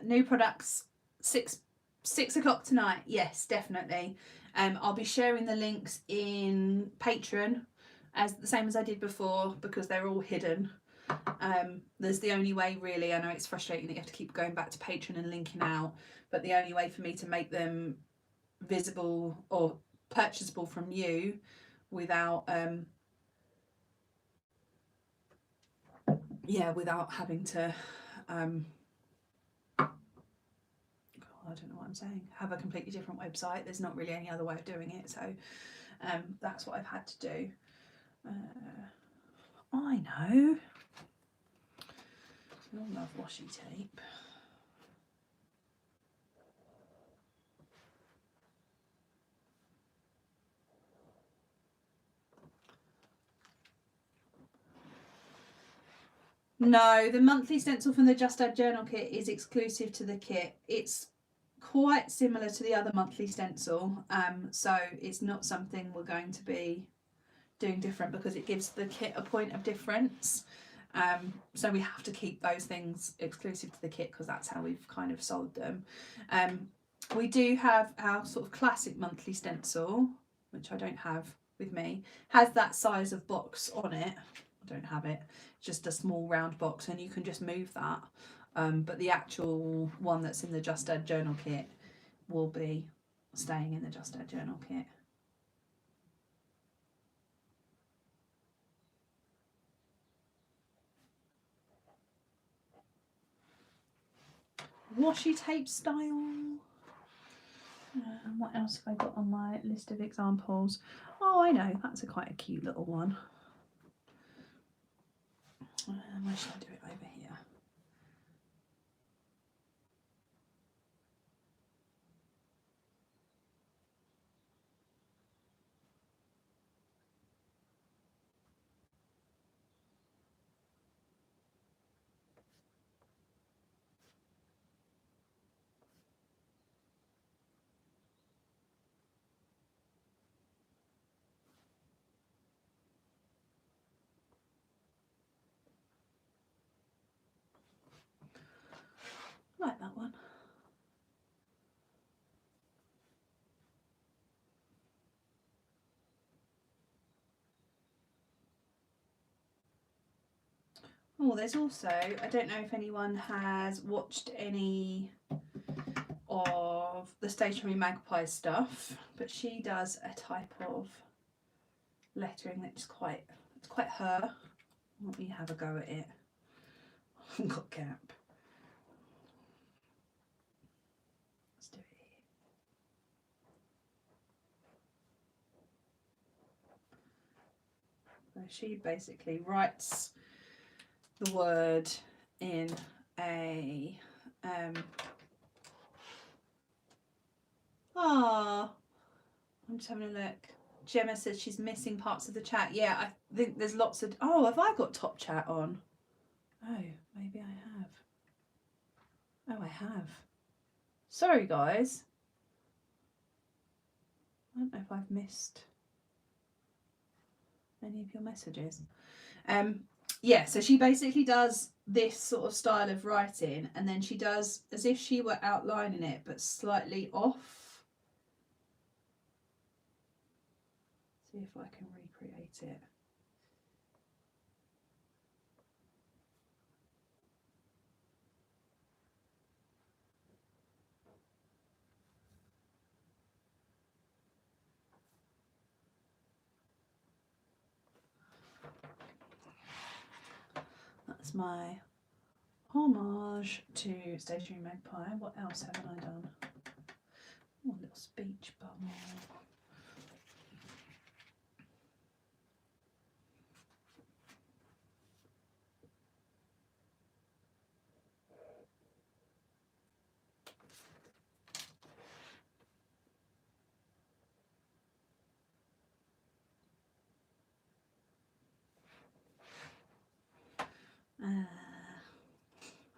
New products, 6 o'clock tonight. Yes, definitely. I'll be sharing the links in Patreon as the same as I did before, because they're all hidden. There's the only way, really, I know it's frustrating that you have to keep going back to Patreon and linking out, but the only way for me to make them visible or purchasable from you without without having to I don't know what I'm saying, have a completely different website. There's not really any other way of doing it, so that's what I've had to do. I know. We all love washi tape. No, the monthly stencil from the Just Add Journal kit is exclusive to the kit. It's quite similar to the other monthly stencil, so it's not something we're going to be doing different, because it gives the kit a point of difference. So we have to keep those things exclusive to the kit, because that's how we've kind of sold them. We do have our sort of classic monthly stencil, which I don't have with me, has that size of box on it. I don't have it, just a small round box, and you can just move that. But the actual one that's in the Just Add Journal kit will be staying in the Just Add Journal kit. Washi tape style. And what else have I got on my list of examples? Oh, I know, that's quite a cute little one. Where should I do it? Over here. I like that one. Oh, there's also, I don't know if anyone has watched any of the Stationery Magpie stuff, but she does a type of lettering that's quite, it's quite her. Let me have a go at it. I've got gap. Let's do it here. So she basically writes the word in a I'm just having a look. Gemma says she's missing parts of the chat. Yeah, I think there's lots of... Oh, have I got top chat on? Oh, maybe I have. Oh, I have. Sorry, guys. I don't know if I've missed any of your messages. Yeah, so she basically does this sort of style of writing, and then she does as if she were outlining it, but slightly off. See if I can recreate it. my homage to Stationery Magpie. What else haven't I done? Oh, a little speech bubble.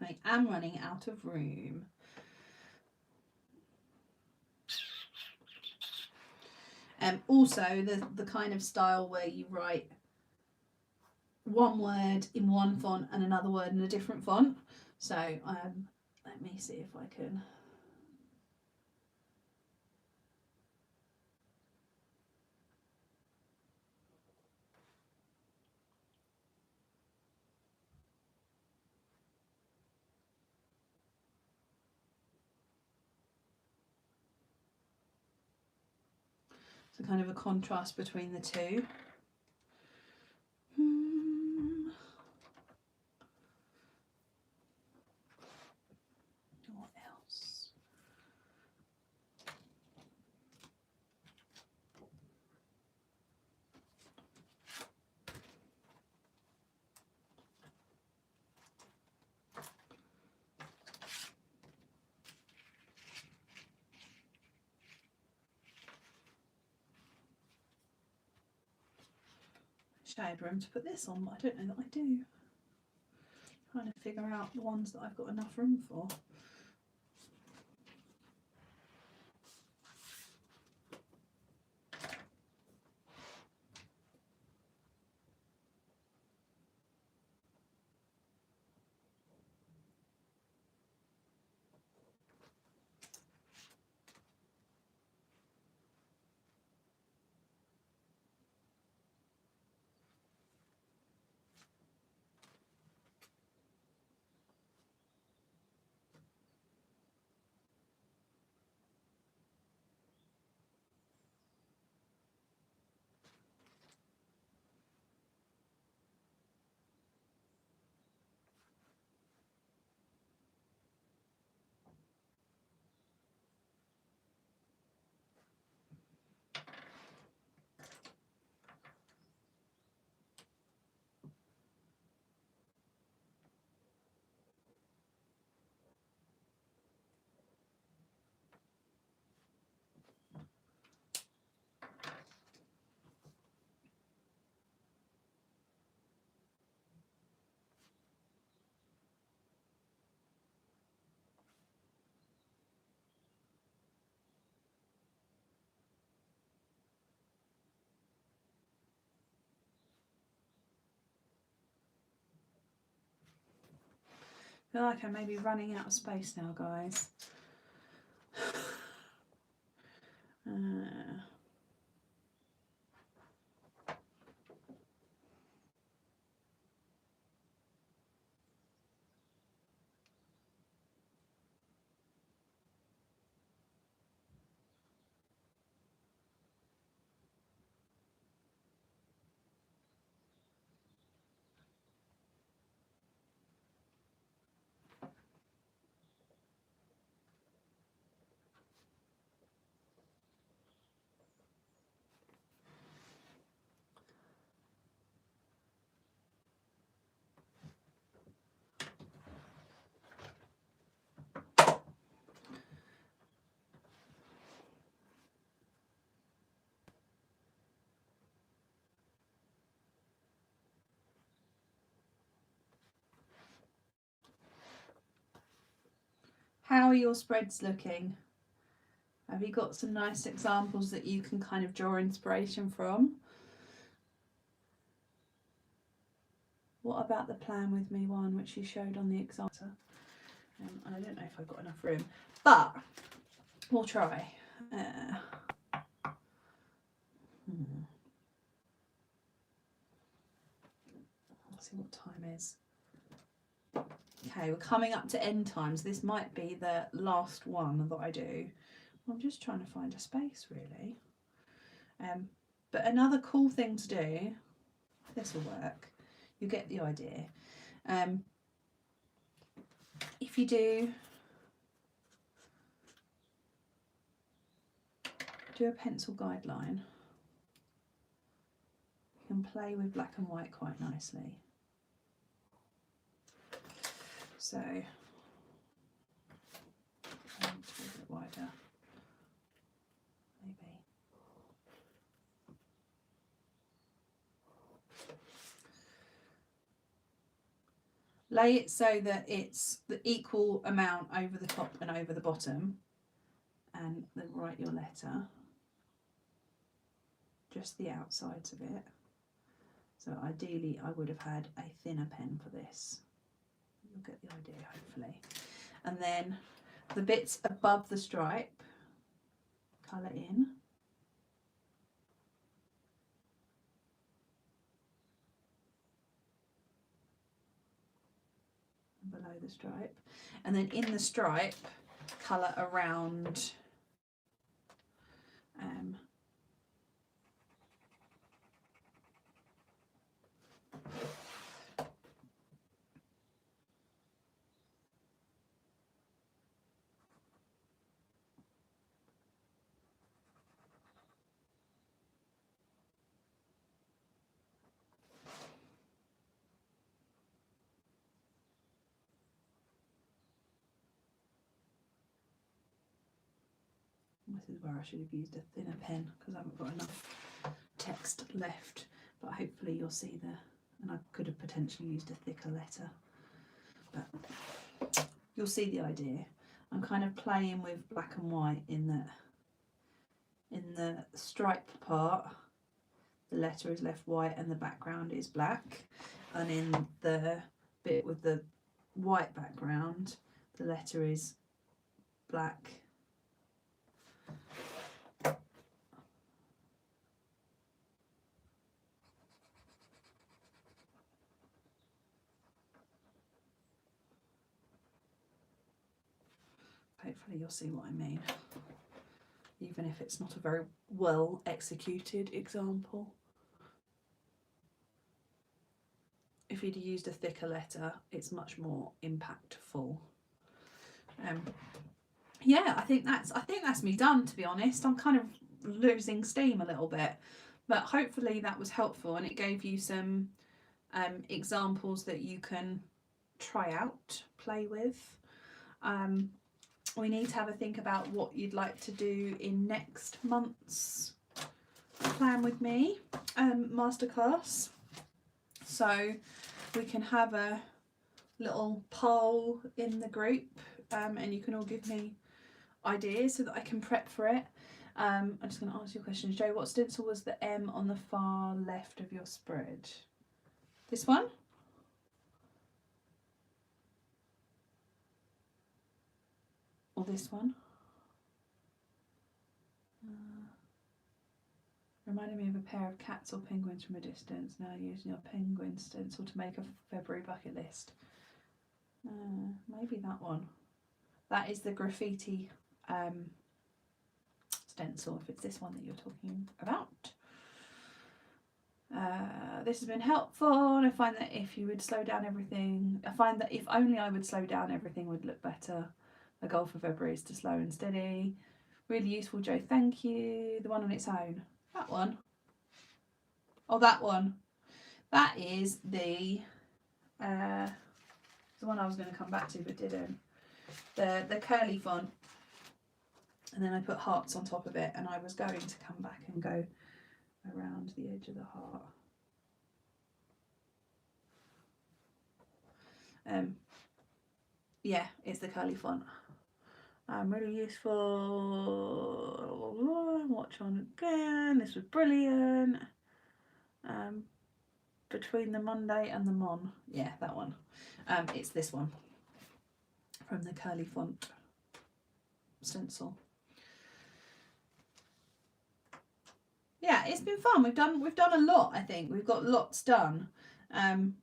I am running out of room. Also, the kind of style where you write one word in one font and another word in a different font. So let me see if I can. So kind of a contrast between the two. What else? I had room to put this on, but I don't know that I do. Trying to figure out the ones that I've got enough room for. I feel like I may be running out of space now, guys. How are your spreads looking? Have you got some nice examples that you can kind of draw inspiration from? What about the plan with me one, which you showed on the example? I don't know if I've got enough room, but we'll try. Let's see what time is. Okay, we're coming up to end times. This might be the last one that I do. I'm just trying to find a space, really. But another cool thing to do, this will work, you get the idea, If you do a pencil guideline, you can play with black and white quite nicely. So a bit wider, maybe. Lay it so that it's the equal amount over the top and over the bottom, and then write your letter, just the outsides of it. So ideally I would have had a thinner pen for this. You'll get the idea, hopefully. And then the bits above the stripe, colour in. Below the stripe, and then in the stripe colour around this is where I should have used a thinner pen because I haven't got enough text left, but hopefully you'll see and I could have potentially used a thicker letter, but you'll see the idea. I'm kind of playing with black and white in the stripe part. The letter is left white and the background is black, and in the bit with the white background the letter is black. Hopefully you'll see what I mean, even if it's not a very well executed example. If you'd used a thicker letter, it's much more impactful. Yeah, I think that's me done, to be honest. I'm kind of losing steam a little bit, but hopefully that was helpful and it gave you some examples that you can try out, play with. We need to have a think about what you'd like to do in next month's Plan With Me masterclass. So we can have a little poll in the group, and you can all give me ideas so that I can prep for it. I'm just going to answer your questions. Jo, what stencil was the M on the far left of your spread? This one? Or this one? Reminded me of a pair of cats or penguins from a distance. Now using your penguin stencil to make a February bucket list. Maybe that one. That is the graffiti stencil, if it's this one that you're talking about. This has been helpful, and I find that if you would slow down everything, I find that if only I would slow down, everything would look better. The goal for February is to slow and steady. Really useful, Jo, thank you. The one on its own. That one. Oh, that one. That is the one I was going to come back to but didn't. The curly font. And then I put hearts on top of it, and I was going to come back and go around the edge of the heart. Yeah, it's the curly font. Really useful. Watch on again. This was brilliant. Between the Monday and the Mon. Yeah, that one. It's this one from the curly font stencil. Yeah, it's been fun. We've done a lot. I think we've got lots done. I'm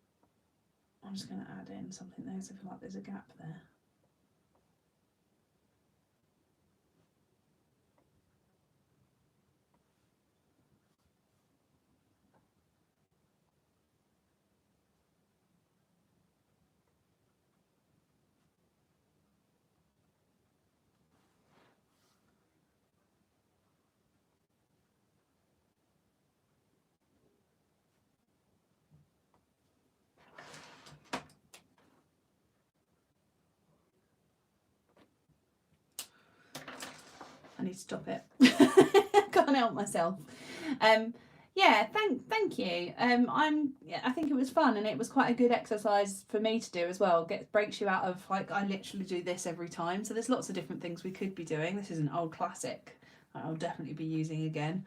just going to add in something there, so I feel like there's a gap there. need to stop it. Can't help myself. Yeah, thank you. I think it was fun, and it was quite a good exercise for me to do as well. Breaks you out of, like, I literally do this every time. So there's lots of different things we could be doing. This is an old classic I'll definitely be using again.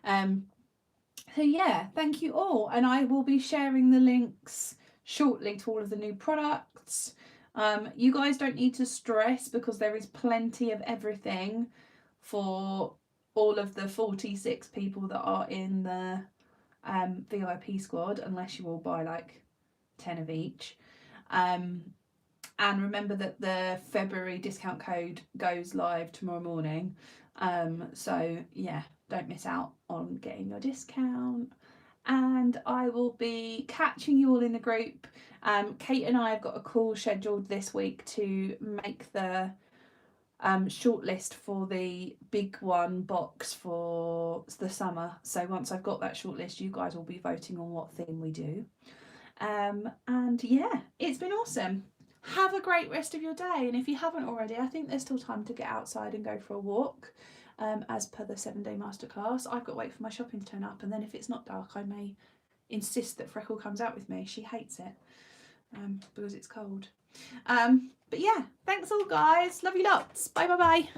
So yeah, thank you all, and I will be sharing the links shortly to all of the new products. You guys don't need to stress, because there is plenty of everything for all of the 46 people that are in the VIP squad, unless you all buy like 10 of each. And remember that the February discount code goes live tomorrow morning. So yeah, don't miss out on getting your discount. And I will be catching you all in the group. Kate and I have got a call scheduled this week to make the shortlist for the big one box for the summer. So once I've got that shortlist, you guys will be voting on what theme we do. And yeah, it's been awesome. Have a great rest of your day, and if you haven't already, I think there's still time to get outside and go for a walk, as per the 7-day masterclass. I've got to wait for my shopping to turn up, and then if it's not dark, I may insist that Freckle comes out with me. She hates it because it's cold. But yeah, thanks all guys, love you lots, bye bye bye.